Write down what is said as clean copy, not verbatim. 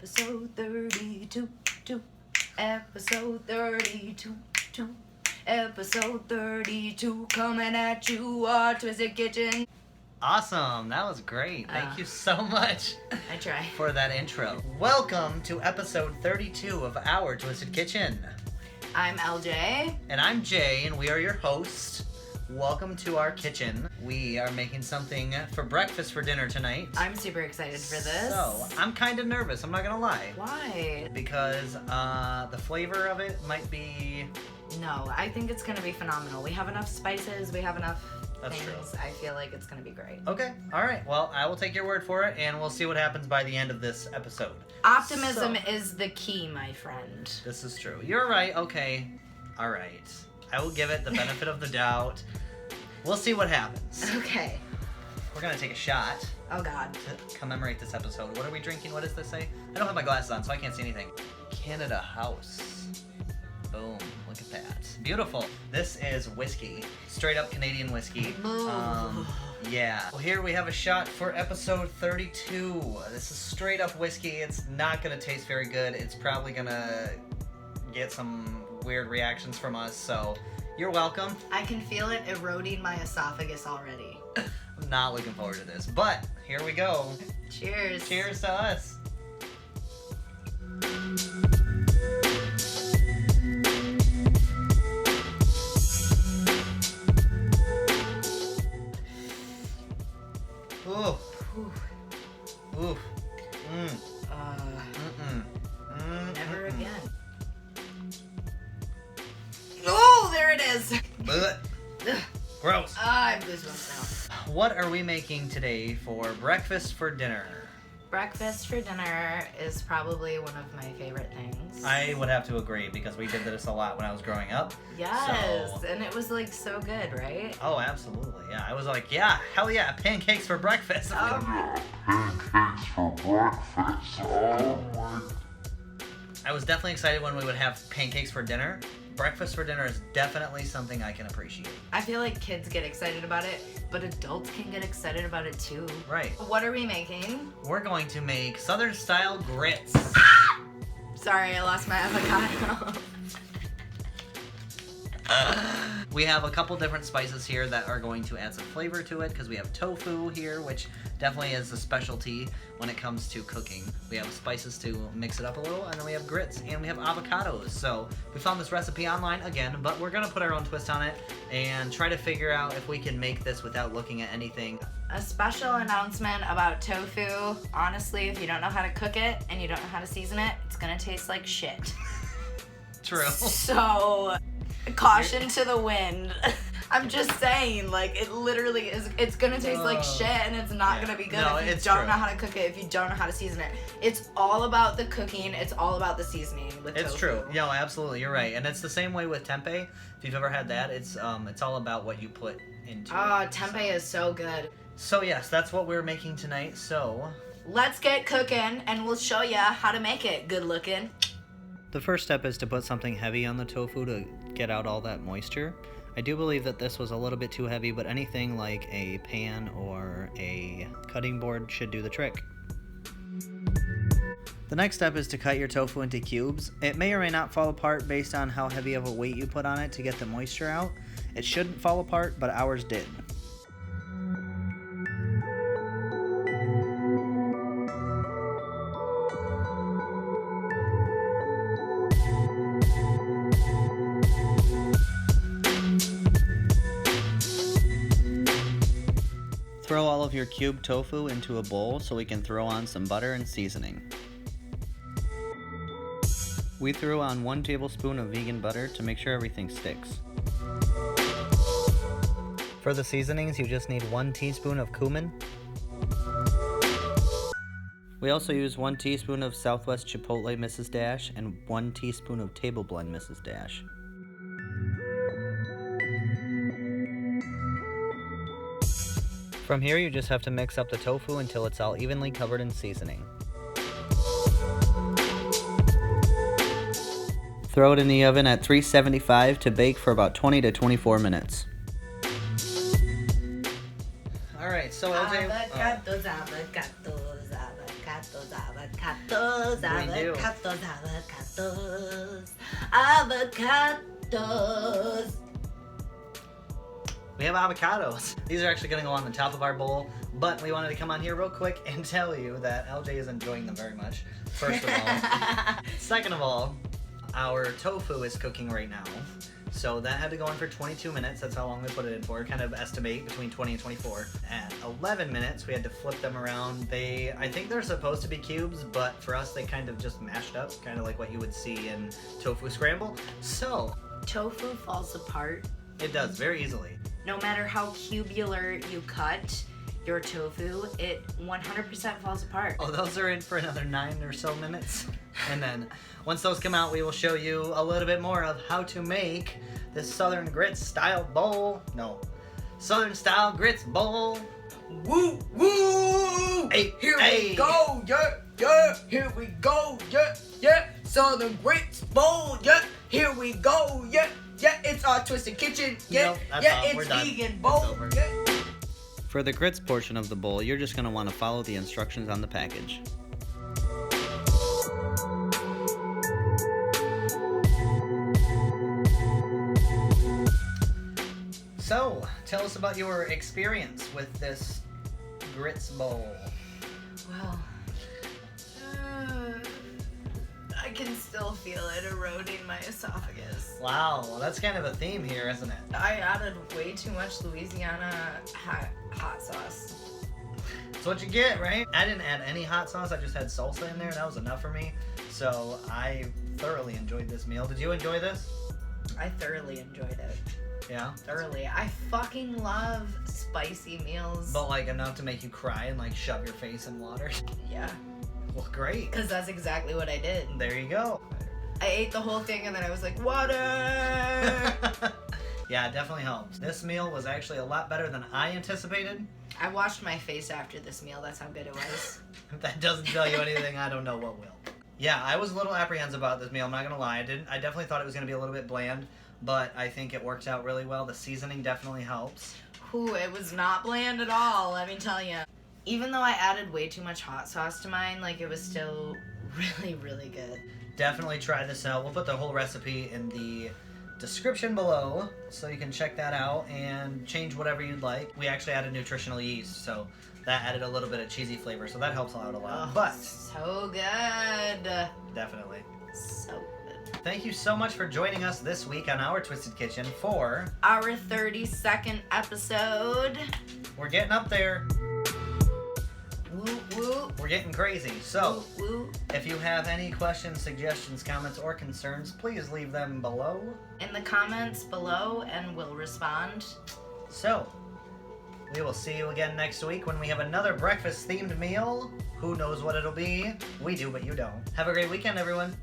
Episode 32, episode 32, episode 32, coming at you, our Twisted Kitchen. Awesome, that was great. Thank you so much I try. for that intro. Welcome to episode 32 of our Twisted Kitchen. I'm LJ. And I'm Jay, and we are your hosts. Welcome to our kitchen. We are making something for breakfast for dinner tonight. I'm super excited for this. So, I'm kind of nervous, I'm not gonna lie. Why? Because the flavor of it might be... No, I think it's going to be phenomenal. We have enough spices, we have enough That's things. true. I feel like it's going to be great. Okay, alright. Well, I will take your word for it, and we'll see what happens by the end of this episode. Optimism is the key, my friend. This is true. You're right. Okay. All right. I will give it the benefit of the doubt. We'll see what happens. Okay. We're going to take a shot Oh, God. to commemorate this episode. What are we drinking? What does this say? I don't have my glasses on, so I can't see anything. Canada House. Boom. Look at that. Beautiful. This is whiskey. Straight up Canadian whiskey. Yeah. Well, here we have a shot for episode 32. This is straight up whiskey. It's not going to taste very good. It's probably going to get some weird reactions from us, so you're welcome. I can feel it eroding my esophagus already. I'm not looking forward to this, but here we go. Cheers. Cheers to us. Ooh. Ooh. Never again. Oh, there it is. Blech. Gross. I have goosebumps now. What are we making today for breakfast for dinner? Breakfast for dinner is probably one of my favorite things. I would have to agree because we did this a lot when I was growing up. Yes, So... and it was like so good, right? Oh, absolutely. Yeah, I was like, yeah, hell yeah, pancakes for breakfast. Pancakes for breakfast. Oh my. I was definitely excited when we would have pancakes for dinner. Breakfast for dinner is definitely something I can appreciate. I feel like kids get excited about it, but adults can get excited about it too. Right. What are we making? We're going to make Southern style grits. Sorry, I lost my avocado. We have a couple different spices here that are going to add some flavor to it because we have tofu here, which definitely is a specialty when it comes to cooking. We have spices to mix it up a little, and then we have grits, and we have avocados. So we found this recipe online again, but we're gonna put our own twist on it and try to figure out if we can make this without looking at anything. A special announcement about tofu. Honestly, if you don't know how to cook it and you don't know how to season it, it's gonna taste like shit. True. So, caution to the wind. I'm just saying, like, it literally is, it's gonna taste like shit and it's not gonna be good if you don't know how to cook it, if you don't know how to season it. It's all about the cooking, it's all about the seasoning with tofu. It's true. No, absolutely, you're right. And it's the same way with tempeh. If you've ever had that, it's all about what you put into it. Oh, tempeh is so good. So yes, that's what we're making tonight, so... Let's get cooking and we'll show you how to make it good looking. The first step is to put something heavy on the tofu to get out all that moisture. I do believe that this was a little bit too heavy, but anything like a pan or a cutting board should do the trick. The next step is to cut your tofu into cubes. It may or may not fall apart based on how heavy of a weight you put on it to get the moisture out. It shouldn't fall apart, but ours did. Throw all of your cubed tofu into a bowl so we can throw on some butter and seasoning. We threw on 1 tablespoon of vegan butter to make sure everything sticks. For the seasonings, you just need 1 teaspoon of CUMIN. We also use 1 teaspoon of Southwest Chipotle Mrs. Dash and 1 teaspoon of Table Blend Mrs. Dash. From here, you just have to mix up the tofu until it's all evenly covered in seasoning. Throw it in the oven at 375 to bake for about 20 to 24 minutes. Alright, so LJ... Avocados, avocados, avocados. avocados, We do. avocados. We have avocados. These are actually going to go on the top of our bowl, but we wanted to come on here real quick and tell you that LJ is enjoying them very much, first of all. Second of all, our tofu is cooking right now, so that had to go in for 22 minutes. That's how long we put it in for, kind of estimate between 20 and 24. At 11 minutes, we had to flip them around. I think they're supposed to be cubes, but for us, they kind of just mashed up, kind of like what you would see in tofu scramble. So, Tofu falls apart. It does, very easily. No matter how cubular you cut your tofu, it 100% falls apart. Oh, those are in for another 9 or so minutes. And then once those come out, we will show you a little bit more of how to make this Southern Grits style bowl. No, Southern style grits bowl. Woo, woo! Hey, Here hey. we go, yeah, yeah. Here we go, yeah, yeah. Southern Grits bowl, yeah. Here we go, yeah, yeah. It's our Twisted Kitchen, yeah, Nope, that's yeah. all. It's We're done. vegan It's bowl, over. yeah. For the grits portion of the bowl, you're just going to want to follow the instructions on the package. So, tell us about your experience with this grits bowl. Well, I can still feel it eroding my esophagus. Wow, well, that's kind of a theme here, isn't it? I added way too much Louisiana hot sauce. That's what you get, right? I didn't add any hot sauce, I just had salsa in there, and that was enough for me. So I thoroughly enjoyed this meal. Did you enjoy this? I thoroughly enjoyed it. Yeah? Thoroughly. I fucking love spicy meals. But like enough to make you cry and like shove your face in water? Yeah. Well, great. Because that's exactly what I did. There you go. I ate the whole thing and then I was like, water! Yeah, it definitely helps. This meal was actually a lot better than I anticipated. I washed my face after this meal. That's how good it was. If that doesn't tell you anything, I don't know what will. Yeah, I was a little apprehensive about this meal, I'm not gonna lie. I definitely thought it was gonna be a little bit bland, but I think it works out really well. The seasoning definitely helps. Ooh, it was not bland at all, let me tell you. Even though I added way too much hot sauce to mine, like it was still really, really good. Definitely try this out. We'll put the whole recipe in the description below so you can check that out and change whatever you'd like. We actually added nutritional yeast, so that added a little bit of cheesy flavor, so that helps out a lot. Oh, but so good. definitely. So good. Thank you so much for joining us this week on our Twisted Kitchen for our 32nd episode. We're getting up there. Woo woo. We're getting crazy. So, Woo, woo. if you have any questions, suggestions, comments, or concerns, please leave them below. In the comments below and we'll respond. So, we will see you again next week when we have another breakfast-themed meal. Who knows what it'll be? We do, but you don't. Have a great weekend, everyone.